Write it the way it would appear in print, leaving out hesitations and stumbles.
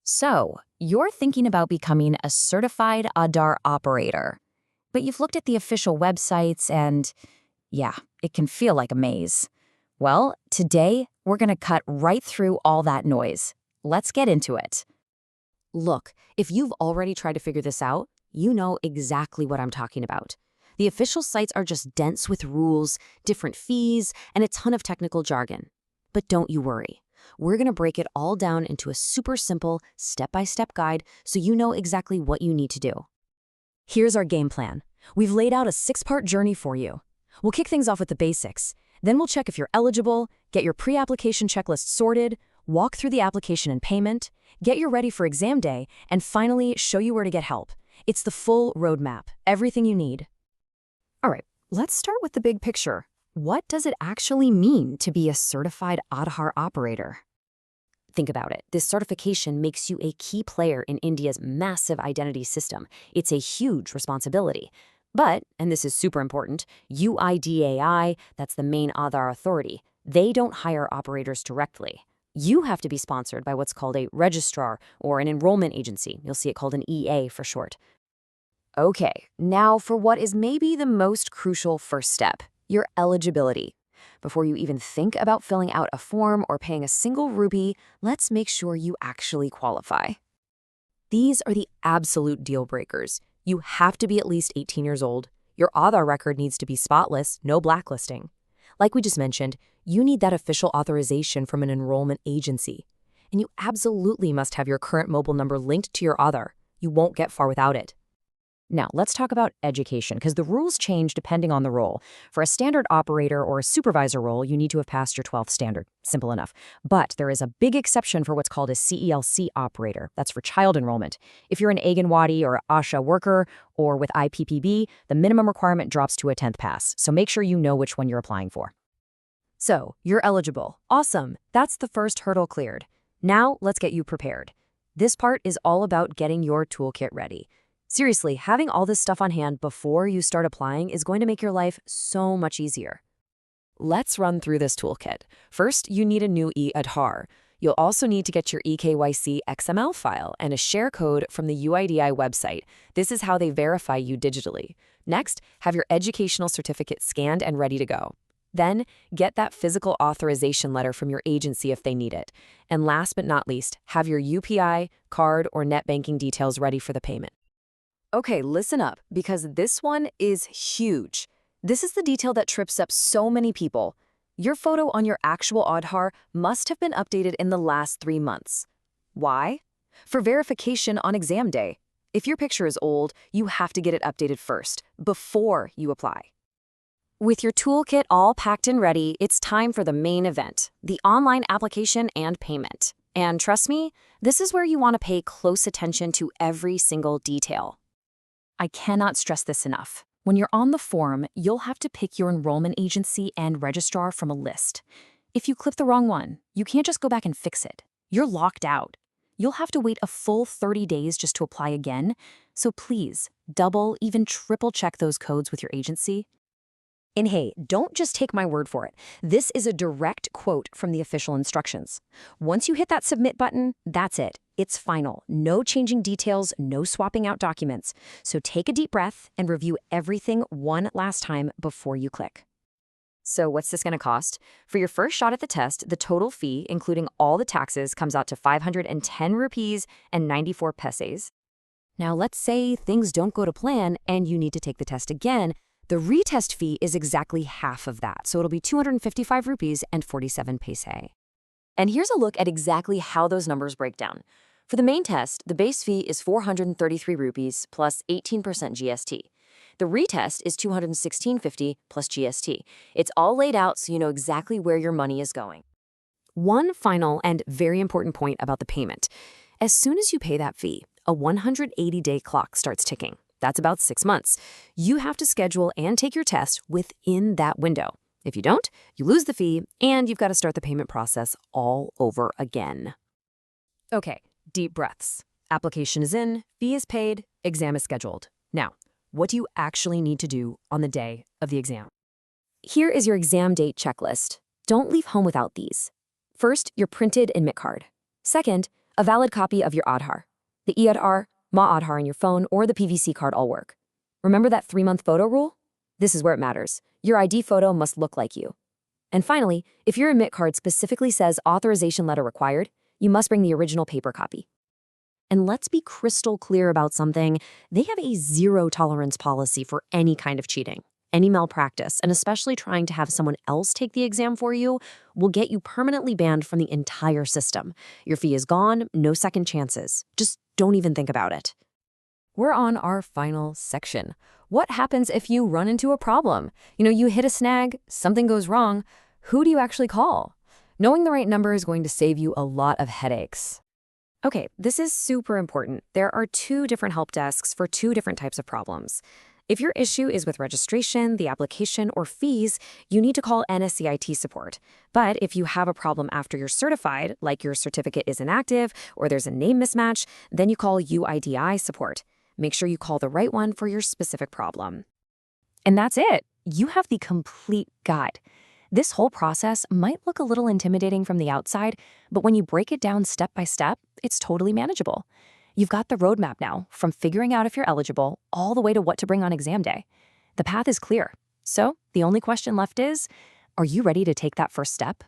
So, you're thinking about becoming a certified AADHAAR operator, but you've looked at the official websites and, yeah, it can feel like a maze. Well, today, we're going to cut right through all that noise. Let's get into it. Look, if you've already tried to figure this out, you know exactly what I'm talking about. The official sites are just dense with rules, different fees, and a ton of technical jargon. But don't you worry. We're going to break it all down into a super simple, step-by-step guide so you know exactly what you need to do. Here's our game plan. We've laid out a 6-part journey for you. We'll kick things off with the basics. Then we'll check if you're eligible, get your pre-application checklist sorted, walk through the application and payment, get you ready for exam day, and finally show you where to get help. It's the full roadmap, everything you need. All right, let's start with the big picture. What does it actually mean to be a certified AADHAAR operator? Think about it. This certification makes you a key player in India's massive identity system. It's a huge responsibility. But, and this is super important, UIDAI, that's the main Aadhaar authority, they don't hire operators directly. You have to be sponsored by what's called a registrar or an enrollment agency. You'll see it called an EA for short. Okay, now for what is maybe the most crucial first step, your eligibility. Before you even think about filling out a form or paying a single rupee, let's make sure you actually qualify. These are the absolute deal breakers. You have to be at least 18 years old. Your Aadhaar record needs to be spotless, no blacklisting. Like we just mentioned, you need that official authorization from an enrollment agency. And you absolutely must have your current mobile number linked to your Aadhaar. You won't get far without it. Now, let's talk about education, because the rules change depending on the role. For a standard operator or a supervisor role, you need to have passed your 12th standard. Simple enough. But there is a big exception for what's called a CELC operator. That's for child enrollment. If you're an Aaganwadi or Asha worker, or with IPPB, the minimum requirement drops to a 10th pass. So make sure you know which one you're applying for. So, you're eligible. Awesome. That's the first hurdle cleared. Now, let's get you prepared. This part is all about getting your toolkit ready. Seriously, having all this stuff on hand before you start applying is going to make your life so much easier. Let's run through this toolkit. First, you need a new AADHAAR. You'll also need to get your eKYC XML file and a share code from the UIDAI website. This is how they verify you digitally. Next, have your educational certificate scanned and ready to go. Then, get that physical authorization letter from your agency if they need it. And last but not least, have your UPI, card, or net banking details ready for the payment. Okay, listen up, because this one is huge. This is the detail that trips up so many people. Your photo on your actual AADHAAR must have been updated in the last 3 months. Why? For verification on exam day. If your picture is old, you have to get it updated first, before you apply. With your toolkit all packed and ready, it's time for the main event, the online application and payment. And trust me, this is where you want to pay close attention to every single detail. I cannot stress this enough. When you're on the form, you'll have to pick your enrollment agency and registrar from a list. If you clip the wrong one, you can't just go back and fix it. You're locked out. You'll have to wait a full 30 days just to apply again. So please, double, even triple check those codes with your agency. And hey, don't just take my word for it. This is a direct quote from the official instructions. Once you hit that submit button, that's it. It's final. No changing details, no swapping out documents. So take a deep breath and review everything one last time before you click. So what's this going to cost? For your first shot at the test, the total fee, including all the taxes, comes out to 510 rupees and 94 paise. Now let's say things don't go to plan and you need to take the test again. The retest fee is exactly half of that, so it'll be 255 rupees and 47 paise. And here's a look at exactly how those numbers break down. For the main test, the base fee is 433 rupees plus 18% GST. The retest is 216.50 plus GST. It's all laid out so you know exactly where your money is going. One final and very important point about the payment. As soon as you pay that fee, a 180-day clock starts ticking. That's about 6 months. You have to schedule and take your test within that window. If you don't, you lose the fee, and you've got to start the payment process all over again. Okay, deep breaths. Application is in, fee is paid, exam is scheduled. Now, what do you actually need to do on the day of the exam? Here is your exam date checklist. Don't leave home without these. First, your printed admit card. Second, A valid copy of your AADHAAR. The EADHAAR, MA-AADHAAR on your phone, or the PVC card all work. Remember that 3-month photo rule? This is where it matters. Your ID photo must look like you. And finally, if your admit card specifically says authorization letter required, you must bring the original paper copy. And let's be crystal clear about something. They have a zero-tolerance policy for any kind of cheating. Any malpractice, and especially trying to have someone else take the exam for you, will get you permanently banned from the entire system. Your fee is gone, no second chances. Just don't even think about it. We're on our final section. What happens if you run into a problem? You hit a snag, something goes wrong. Who do you actually call? Knowing the right number is going to save you a lot of headaches. Okay, this is super important. There are 2 different help desks for 2 different types of problems. If your issue is with registration, the application, or fees, you need to call NSEIT support. But if you have a problem after you're certified, like your certificate is inactive or there's a name mismatch, then you call UIDAI support. Make sure you call the right one for your specific problem. And that's it. You have the complete guide. This whole process might look a little intimidating from the outside, but when you break it down step by step, it's totally manageable. You've got the roadmap now, from figuring out if you're eligible all the way to what to bring on exam day. The path is clear. So the only question left is, are you ready to take that first step?